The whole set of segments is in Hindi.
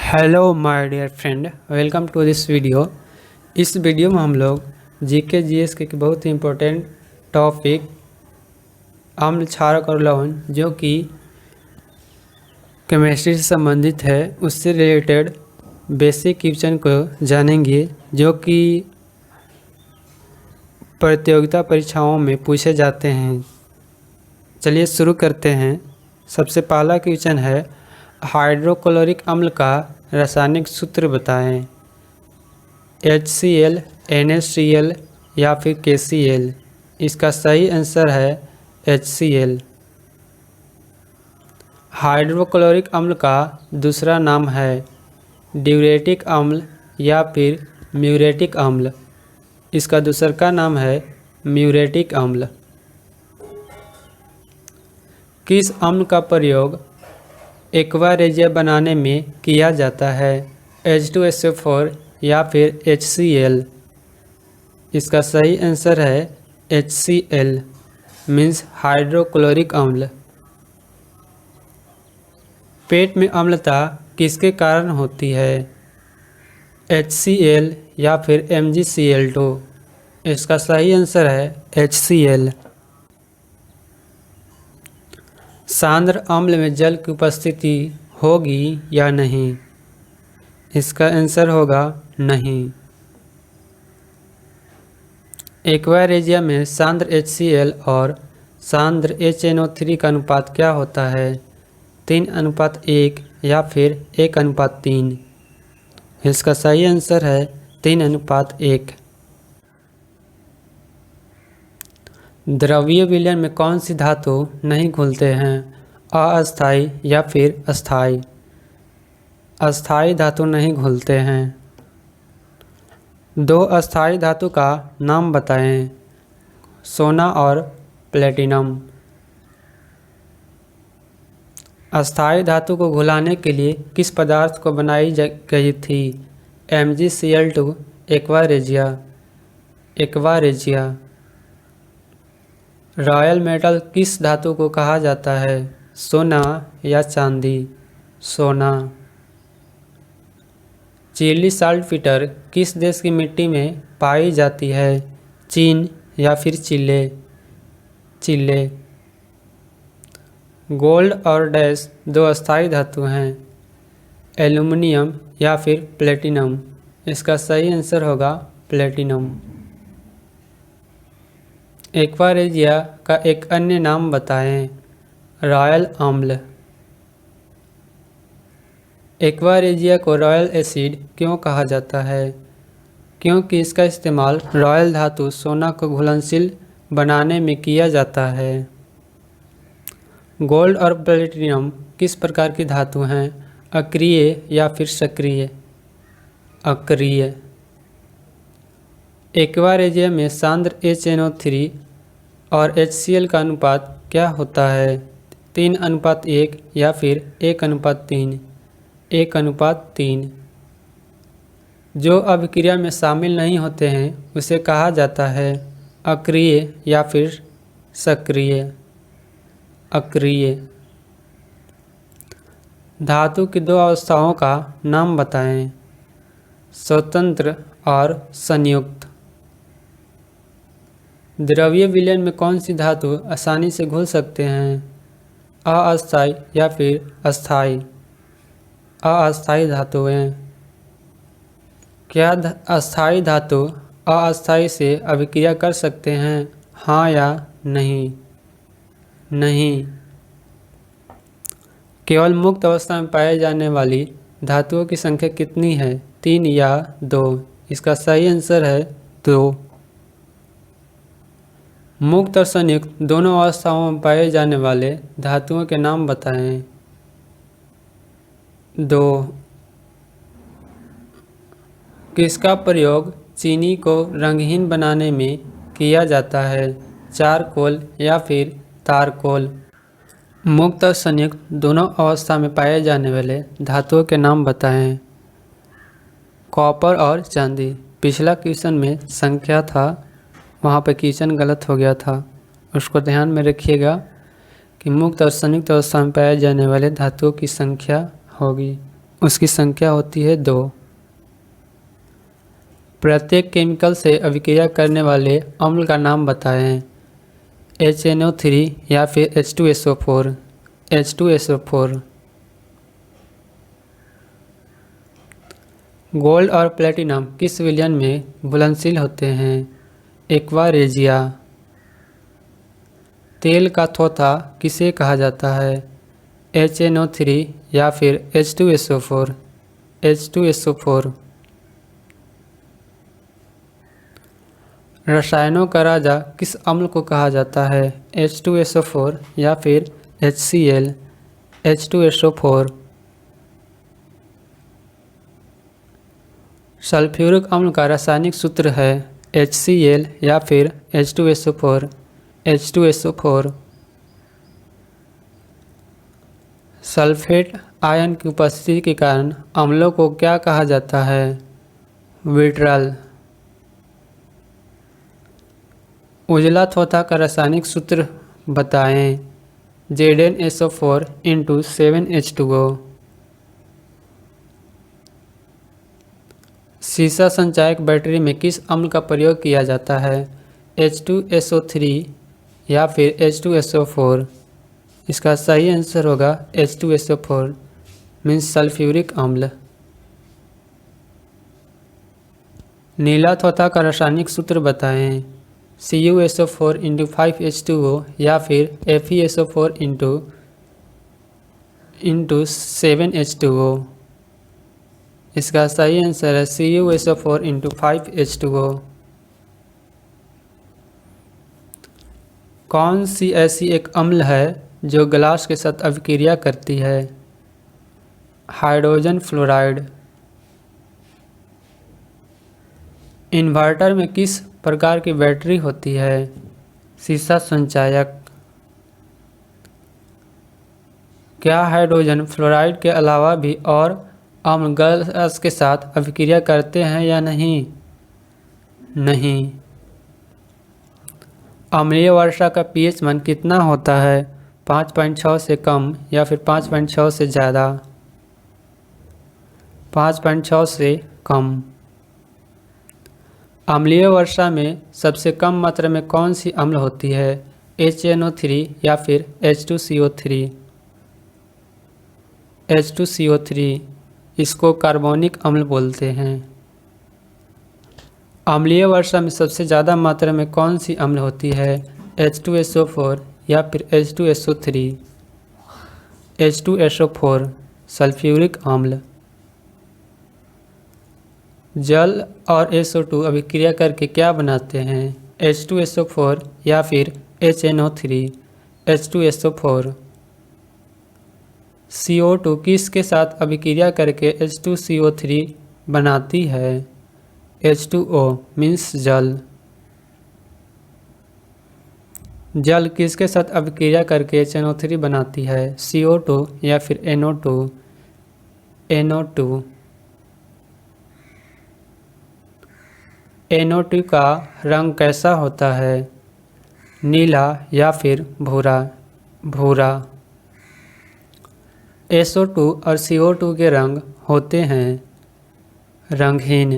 Hello my dear friend, welcome to this video. इस वीडियो में हम लोग जीके जीएस के बहुत ही इम्पोर्टेंट टॉपिक अम्ल क्षारक और लवण जो कि केमिस्ट्री से संबंधित है उससे रिलेटेड बेसिक क्वेश्चन को जानेंगे जो कि प्रतियोगिता परीक्षाओं में पूछे जाते हैं। चलिए शुरू करते हैं। सबसे पहला क्वेश्चन है, हाइड्रोक्लोरिक अम्ल का रासायनिक सूत्र बताएं। HCl, NaCl या फिर KCl। इसका सही आंसर है HCl। हाइड्रोक्लोरिक अम्ल का दूसरा नाम है ड्यूरेटिक अम्ल या फिर म्यूरेटिक अम्ल। इसका दूसरा का नाम है म्यूरेटिक अम्ल। किस अम्ल का प्रयोग एक्वा रेजिया बनाने में किया जाता है? H2SO4 या फिर HCl। इसका सही आंसर है HCl मीन्स हाइड्रोक्लोरिक अम्ल। पेट में अम्लता किसके कारण होती है? HCl या फिर MgCl2। इसका सही आंसर है HCl। सांद्र अम्ल में जल की उपस्थिति होगी या नहीं? इसका आंसर होगा नहीं। एक्वा रेजिया में सांद्र HCl और सांद्र HNO3 का अनुपात क्या होता है? 3:1 या फिर 1:3। इसका सही आंसर है 3:1। द्रवीय विलयन में कौन सी धातु नहीं घुलते हैं? अस्थायी या फिर अस्थायी? अस्थायी धातु नहीं घुलते हैं। दो अस्थायी धातु का नाम बताएं। सोना और प्लेटिनम। अस्थायी धातु को घुलाने के लिए किस पदार्थ को बनाई गई थी? MgCl2, aqua regia. Aqua regia. Royal metal किस धातु को कहा जाता है? सोना या चांदी? सोना। चिली साल्टपीटर किस देश की मिट्टी में पाई जाती है? चीन या फिर चिले? चिले। गोल्ड और डैश दो अस्थायी धातु हैं। एल्युमिनियम या फिर प्लेटिनम? इसका सही आंसर होगा प्लेटिनम। एक्वा रेजिया का एक अन्य नाम बताएं। रॉयल अम्ल। एक्वा रेजिया को रॉयल एसिड क्यों कहा जाता है? क्योंकि इसका इस्तेमाल रॉयल धातु सोना को घुलनशील बनाने में किया जाता है। गोल्ड और प्लेटिनम किस प्रकार की धातु हैं? अक्रिय या फिर सक्रिय? अक्रिय। एक्वा रेजिया में सांद्र HNO3 और HCl का अनुपात क्या होता है? 3:1 या फिर 1:3? 1:3। जो अभिक्रिया में शामिल नहीं होते हैं उसे कहा जाता है अक्रिय या फिर सक्रिय? अक्रिय। धातु की दो अवस्थाओं का नाम बताएं। स्वतंत्र और संयुक्त। द्रवीय विलयन में कौन सी धातु आसानी से घुल सकते हैं? अस्थायी या फिर अस्थायी? अस्थायी धातुएं। क्या अस्थायी धातु अस्थायी से अभिक्रिया कर सकते हैं? हाँ या नहीं? नहीं। केवल मुक्त अवस्था में पाए जाने वाली धातुओं की संख्या कितनी है? 3 या 2? इसका सही आंसर है 2। मुक्त और संयुक्त दोनों अवस्थाओं में पाए जाने वाले धातुओं के नाम बताएं। 2। किसका प्रयोग चीनी को रंगहीन बनाने में किया जाता है? चारकोल या फिर तारकोल? मुक्त और संयुक्त दोनों अवस्था में पाए जाने वाले धातुओं के नाम बताएं। कॉपर और चांदी। पिछला क्वेश्चन में संख्या था, वहाँ पर क्वेश्चन गलत हो गया था, उसको ध्यान में रखिएगा कि मुक्त और संयुक्त अवस्था में पाए जाने वाले धातुओं की संख्या होगी उसकी संख्या होती है 2। प्रत्येक केमिकल से अभिक्रिया करने वाले अम्ल का नाम बताएं। HNO3 या फिर H2SO4। H2SO4। गोल्ड और प्लेटिनम किस विलयन में घुलनशील होते हैं? Aqua regia. तेल का थोथा किसे कहा जाता है? HNO3 या फिर H2SO4। H2SO4। रसायनों का राजा किस अम्ल को कहा जाता है? H2SO4 या फिर HCl। H2SO4। सल्फ्यूरिक अम्ल का रासायनिक सूत्र है HCl या फिर H2SO4। H2SO4। सल्फेट आयन की उपस्थिति के कारण अम्लों को क्या कहा जाता है? विट्रल। उजला थोथा का रासायनिक सूत्र बताएं। ZnSO4 × 7H2O। सीसा संचायक बैटरी में किस अम्ल का प्रयोग किया जाता है? H2SO3 या फिर H2SO4। इसका सही आंसर होगा H2SO4 मीन्स सल्फ्यूरिक अम्ल। नीला थोथा का रासायनिक सूत्र बताएं। CuSO4 × 5H2O या फिर FeSO4 × 7H2O। इसका सही आंसर है CuSO4 × 5H2O। कौन सी ऐसी एक अम्ल है जो ग्लास के साथ अभिक्रिया करती है? Hydrogen fluoride. इन्वर्टर में किस प्रकार की बैटरी होती है? सीसा संचायक। क्या हाइड्रोजन फ्लोराइड के अलावा भी और अम्ल गैस के साथ अभिक्रिया करते हैं या नहीं? नहीं। अम्लीय वर्षा का pH मान कितना होता है? 5.6 से कम या फिर 5.6 से ज़्यादा? 5.6 से कम। अम्लीय वर्षा में सबसे कम मात्रा में कौन सी अम्ल होती है? HNO3 या फिर H2CO3। H2CO3। इसको कार्बोनिक अम्ल बोलते हैं। अम्लीय वर्षा में सबसे ज़्यादा मात्रा में कौन सी अम्ल होती है? H2SO4 या फिर H2SO3। H2SO4 सल्फ्यूरिक अम्ल। जल और SO2 अभिक्रिया करके क्या बनाते हैं? H2SO4 या फिर HNO3। H2SO4। CO2 किसके साथ अभिक्रिया करके H2CO3 बनाती है? H2O मीन्स जल। जल किसके साथ अभिक्रिया करके HNO3 बनाती है? CO2 या फिर NO2। NO2। NO2 का रंग कैसा होता है? नीला या फिर भूरा? भूरा। SO2 और CO2 के रंग होते हैं रंगहीन।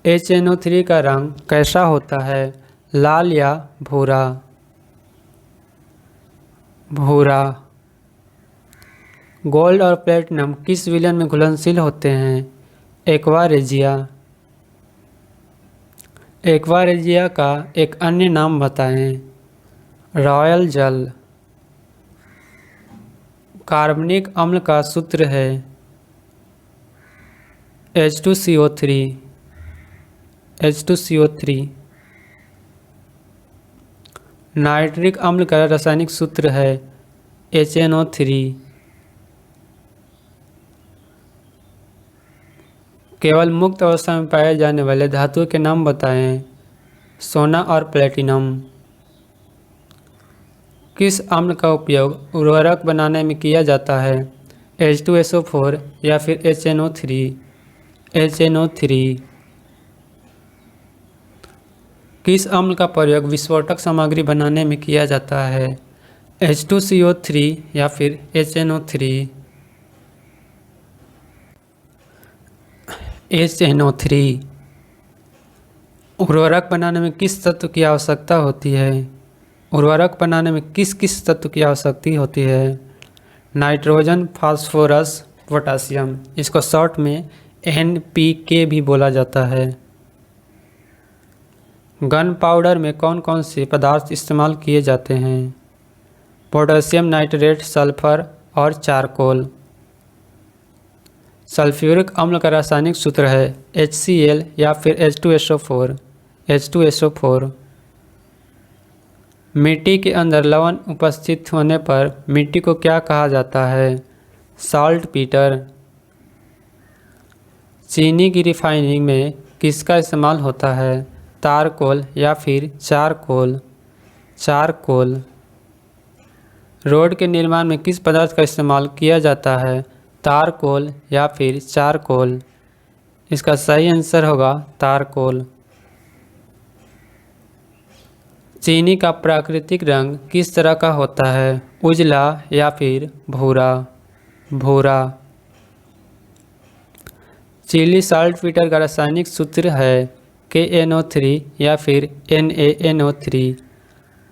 HNO3 का रंग कैसा होता है? लाल या भूरा? भूरा। गोल्ड और प्लेटिनम किस विलयन में घुलनशील होते हैं? Aqua regia. एक्वा रेजिया का एक अन्य नाम बताएं। रॉयल जल। कार्बनिक अम्ल का सूत्र है H2CO3। H2CO3। नाइट्रिक अम्ल का रासायनिक सूत्र है HNO3। केवल मुक्त अवस्था में पाए जाने वाले धातुओं के नाम बताएं। सोना और प्लेटिनम। किस अम्ल का उपयोग उर्वरक बनाने में किया जाता है? H2SO4 या फिर HNO3। HNO3। किस अम्ल का प्रयोग विस्फोटक सामग्री बनाने में किया जाता है? H2CO3 या फिर HNO3। HNO3। उर्वरक बनाने में किस तत्व की आवश्यकता होती है? उर्वरक बनाने में किस किस तत्व की आवश्यकता होती है? Nitrogen, phosphorus, potassium. इसको शॉर्ट में NPK भी बोला जाता है। गन पाउडर में कौन कौन से पदार्थ इस्तेमाल किए जाते हैं? पोटेशियम नाइट्रेट, सल्फर और चारकोल। सल्फ्यूरिक अम्ल का रासायनिक सूत्र है HCl या फिर H2SO4। H2SO4। मिट्टी के अंदर लवण उपस्थित होने पर मिट्टी को क्या कहा जाता है? Salt Peter. चीनी की रिफाइनिंग में किसका इस्तेमाल होता है? तारकोल या फिर चारकोल। चारकोल। रोड के निर्माण में किस पदार्थ का इस्तेमाल किया जाता है? तारकोल या फिर चारकोल। इसका सही आंसर होगा तारकोल। चीनी का प्राकृतिक रंग किस तरह का होता है? उजला या फिर भूरा। भूरा। चिली साल्टपीटर का रासायनिक सूत्र है KNO3 या फिर NaNO3।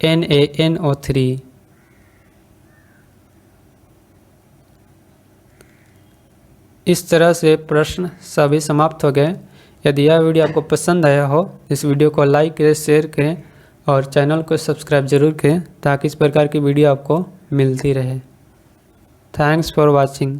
NaNO3। इस तरह से प्रश्न सभी समाप्त हो गए। यदि यह वीडियो आपको पसंद आया हो इस वीडियो को लाइक करें, शेयर करें और चैनल को सब्सक्राइब जरूर करें ताकि इस प्रकार की वीडियो आपको मिलती रहे। Thanks for watching.